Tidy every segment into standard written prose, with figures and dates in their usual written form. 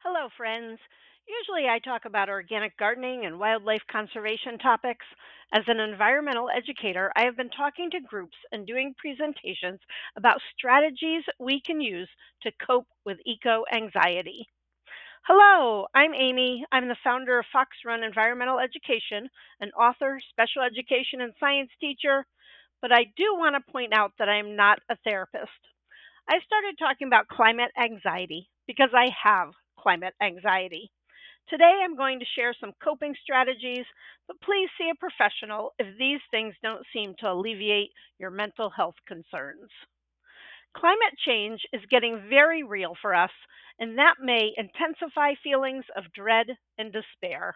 Hello, friends. Usually I talk about organic gardening and wildlife conservation topics. As an environmental educator, I have been talking to groups and doing presentations about strategies we can use to cope with eco anxiety. Hello, I'm Amy. I'm the founder of Fox Run Environmental Education, an author, special education, and science teacher, but I do want to point out that I am not a therapist. I started talking about climate anxiety because I have climate anxiety. Today, I'm going to share some coping strategies, but please see a professional if these things don't seem to alleviate your mental health concerns. Climate change is getting very real for us, and that may intensify feelings of dread and despair.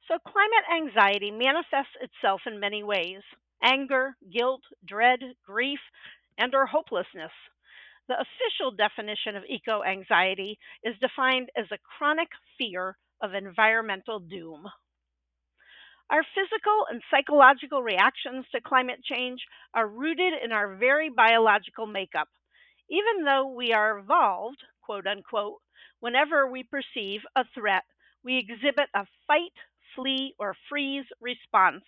So, climate anxiety manifests itself in many ways: anger, guilt, dread, grief, and or hopelessness. The official definition of eco anxiety is defined as a chronic fear of environmental doom. Our physical and psychological reactions to climate change are rooted in our very biological makeup. Even though we are evolved, quote unquote, whenever we perceive a threat, we exhibit a fight, flee, or freeze response.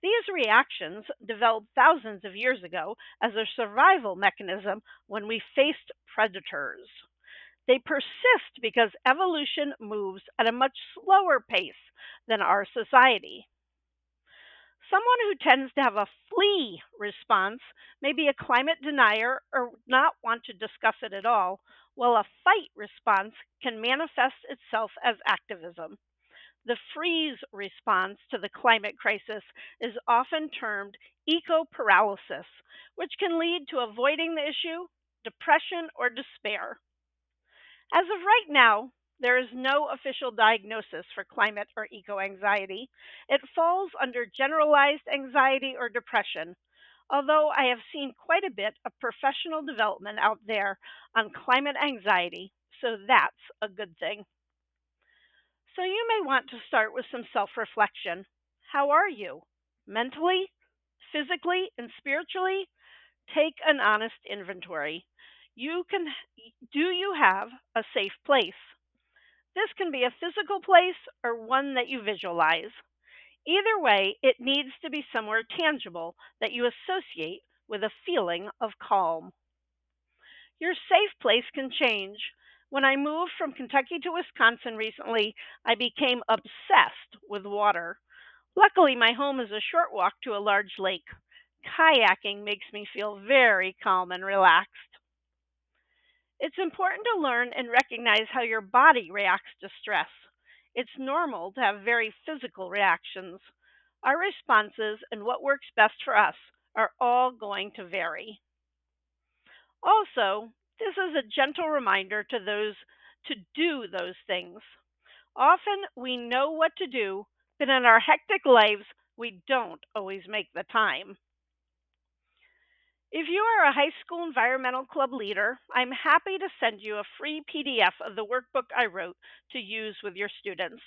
These reactions developed thousands of years ago as a survival mechanism when we faced predators. They persist because evolution moves at a much slower pace than our society. Someone who tends to have a flee response may be a climate denier or not want to discuss it at all, while a fight response can manifest itself as activism. The freeze response to the climate crisis is often termed eco paralysis, which can lead to avoiding the issue, depression, or despair. As of right now, there is no official diagnosis for climate or eco anxiety. It falls under generalized anxiety or depression, although I have seen quite a bit of professional development out there on climate anxiety, so that's a good thing. So you may want to start with some self reflection. How are you? Mentally, physically, and spiritually? Take an honest inventory. You can Do you have a safe place? This can be a physical place or one that you visualize. Either way, it needs to be somewhere tangible that you associate with a feeling of calm. Your safe place can change. When I moved from Kentucky to Wisconsin recently, I became obsessed with water. Luckily, my home is a short walk to a large lake. Kayaking makes me feel very calm and relaxed. It's important to learn and recognize how your body reacts to stress. It's normal to have very physical reactions. Our responses and what works best for us are all going to vary. Also, this is a gentle reminder to those to do those things. Often we know what to do, but in our hectic lives, we don't always make the time. If you are a high school environmental club leader, I'm happy to send you a free PDF of the workbook I wrote to use with your students.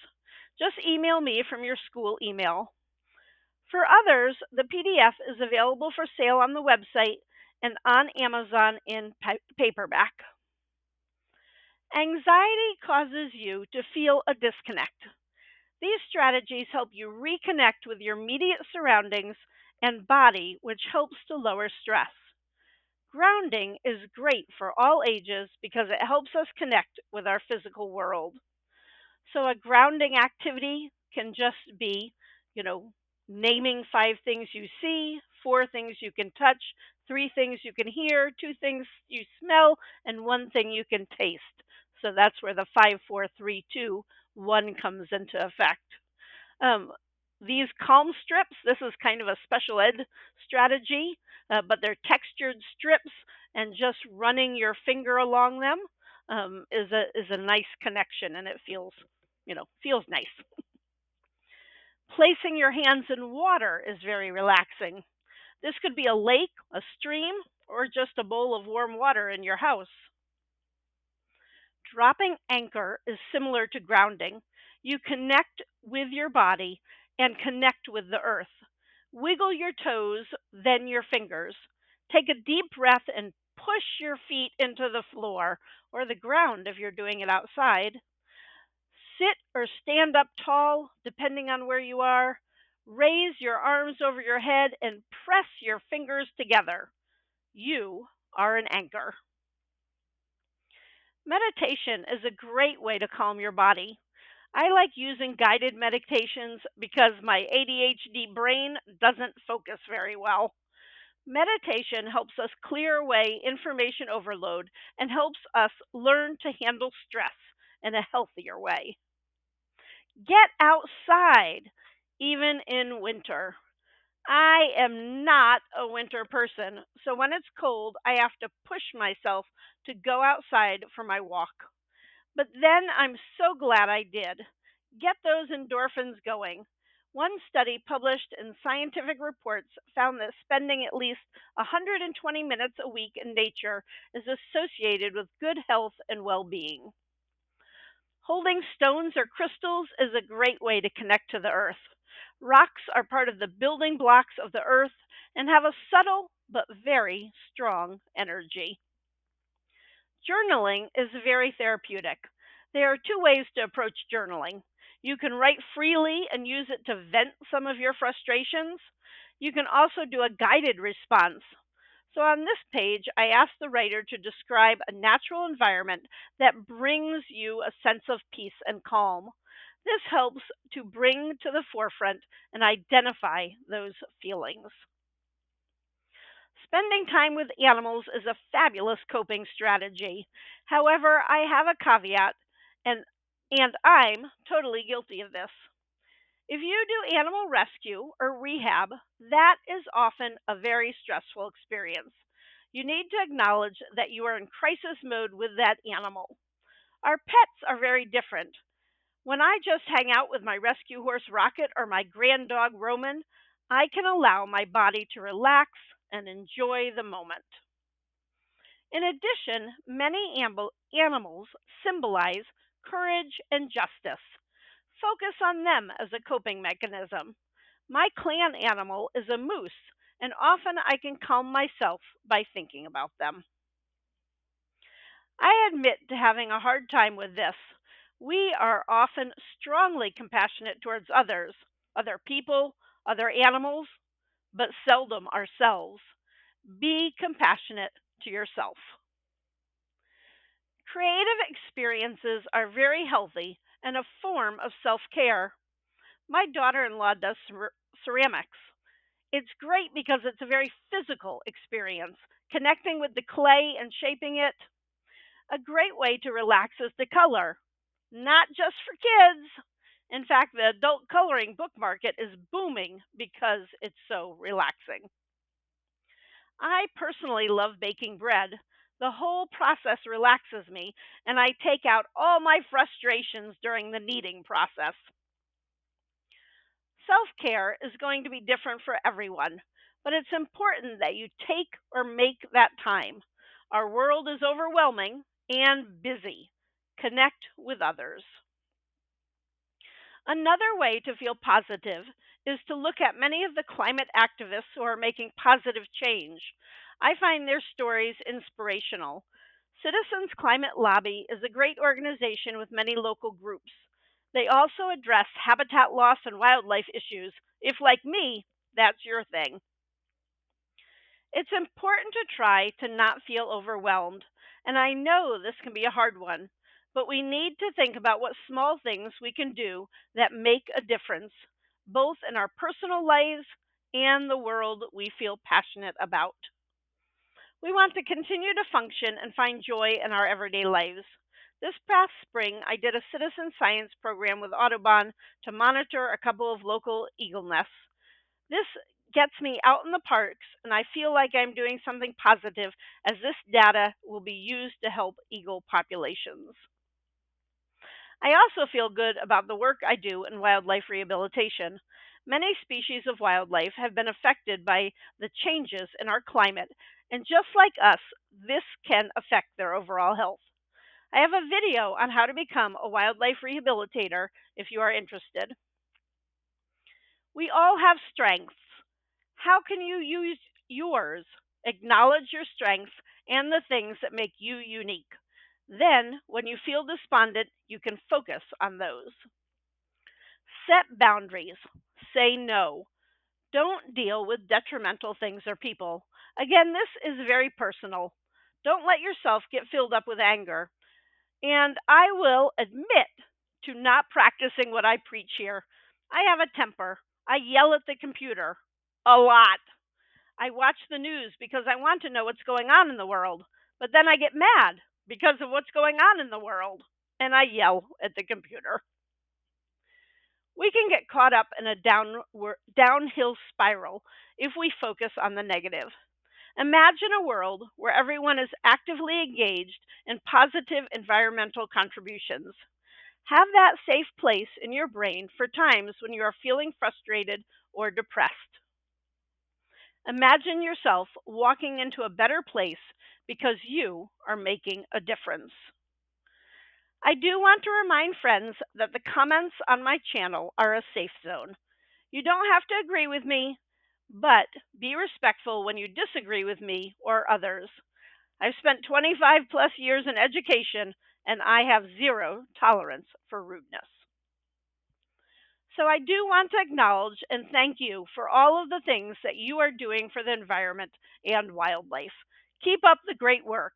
Just email me from your school email. For others, the PDF is available for sale on the website and on Amazon in paperback. Anxiety causes you to feel a disconnect. These strategies help you reconnect with your immediate surroundings and body, which helps to lower stress. Grounding is great for all ages because it helps us connect with our physical world. So, a grounding activity can just be, you know, naming five things you see, four things you can touch, three things you can hear, two things you smell, and one thing you can taste. So, that's where the five, four, three, two, one comes into effect. Um, these calm strips, this is kind of a special ed strategy, but they're textured strips, and just running your finger along them is a nice connection, and it feels nice. Placing your hands in water is very relaxing. This could be a lake, a stream, or just a bowl of warm water in your house. Dropping anchor is similar to grounding. You connect with your body and connect with the earth. Wiggle your toes, then your fingers. Take a deep breath and push your feet into the floor or the ground if you're doing it outside. Sit or stand up tall, depending on where you are. Raise your arms over your head and press your fingers together. You are an anchor. Meditation is a great way to calm your body. I like using guided meditations because my ADHD brain doesn't focus very well. Meditation helps us clear away information overload and helps us learn to handle stress in a healthier way. Get outside, even in winter. I am not a winter person, so when it's cold, I have to push myself to go outside for my walk. But then I'm so glad I did. Get those endorphins going. One study published in Scientific Reports found that spending at least 120 minutes a week in nature is associated with good health and well being. Holding stones or crystals is a great way to connect to the earth. Rocks are part of the building blocks of the earth and have a subtle but very strong energy. Journaling is very therapeutic. There are two ways to approach journaling. You can write freely and use it to vent some of your frustrations. You can also do a guided response. So on this page, I ask the writer to describe a natural environment that brings you a sense of peace and calm. This helps to bring to the forefront and identify those feelings. Spending time with animals is a fabulous coping strategy. However, I have a caveat, and, and I'm totally guilty of this. If you do animal rescue or rehab, that is often a very stressful experience. You need to acknowledge that you are in crisis mode with that animal. Our pets are very different. When I just hang out with my rescue horse Rocket or my grand dog Roman, I can allow my body to relax and enjoy the moment. In addition, many animals symbolize courage and justice. Focus on them as a coping mechanism. My clan animal is a moose, and often I can calm myself by thinking about them. I admit to having a hard time with this. We are often strongly compassionate towards others, other people, other animals, but seldom ourselves. Be compassionate to yourself. Creative experiences are very healthy and a form of self care. My daughter in law does ceramics. It's great because it's a very physical experience, connecting with the clay and shaping it. A great way to relax is to color, not just for kids. In fact, the adult coloring book market is booming because it's so relaxing. I personally love baking bread. The whole process relaxes me, and I take out all my frustrations during the kneading process. Self care is going to be different for everyone, but it's important that you take or make that time. Our world is overwhelming and busy. Connect with others. Another way to feel positive is to look at many of the climate activists who are making positive change. I find their stories inspirational. Citizens Climate Lobby is a great organization with many local groups. They also address habitat loss and wildlife issues, if, like me, that's your thing. It's important to try to not feel overwhelmed, and I know this can be a hard one, but we need to think about what small things we can do that make a difference, both in our personal lives and the world we feel passionate about. We want to continue to function and find joy in our everyday lives. This past spring, I did a citizen science program with Audubon to monitor a couple of local eagle nests. This gets me out in the parks, and I feel like I'm doing something positive as this data will be used to help eagle populations. I also feel good about the work I do in wildlife rehabilitation. Many species of wildlife have been affected by the changes in our climate, and just like us, this can affect their overall health. I have a video on how to become a wildlife rehabilitator if you are interested. We all have strengths. How can you use yours? Acknowledge your strengths and the things that make you unique. Then, when you feel despondent, you can focus on those. Set boundaries. Say no. Don't deal with detrimental things or people. Again, this is very personal. Don't let yourself get filled up with anger. And I will admit to not practicing what I preach here. I have a temper. I yell at the computer a lot. I watch the news because I want to know what's going on in the world. But then I get mad because of what's going on in the world. And I yell at the computer. We can get caught up in a downhill spiral if we focus on the negative. Imagine a world where everyone is actively engaged in positive environmental contributions. Have that safe place in your brain for times when you are feeling frustrated or depressed. Imagine yourself walking into a better place because you are making a difference. I do want to remind friends that the comments on my channel are a safe zone. You don't have to agree with me, but be respectful when you disagree with me or others. I've spent 25 plus years in education and I have zero tolerance for rudeness. So I do want to acknowledge and thank you for all of the things that you are doing for the environment and wildlife. Keep up the great work.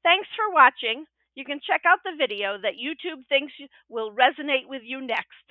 Thanks for watching. You can check out the video that YouTube thinks will resonate with you next.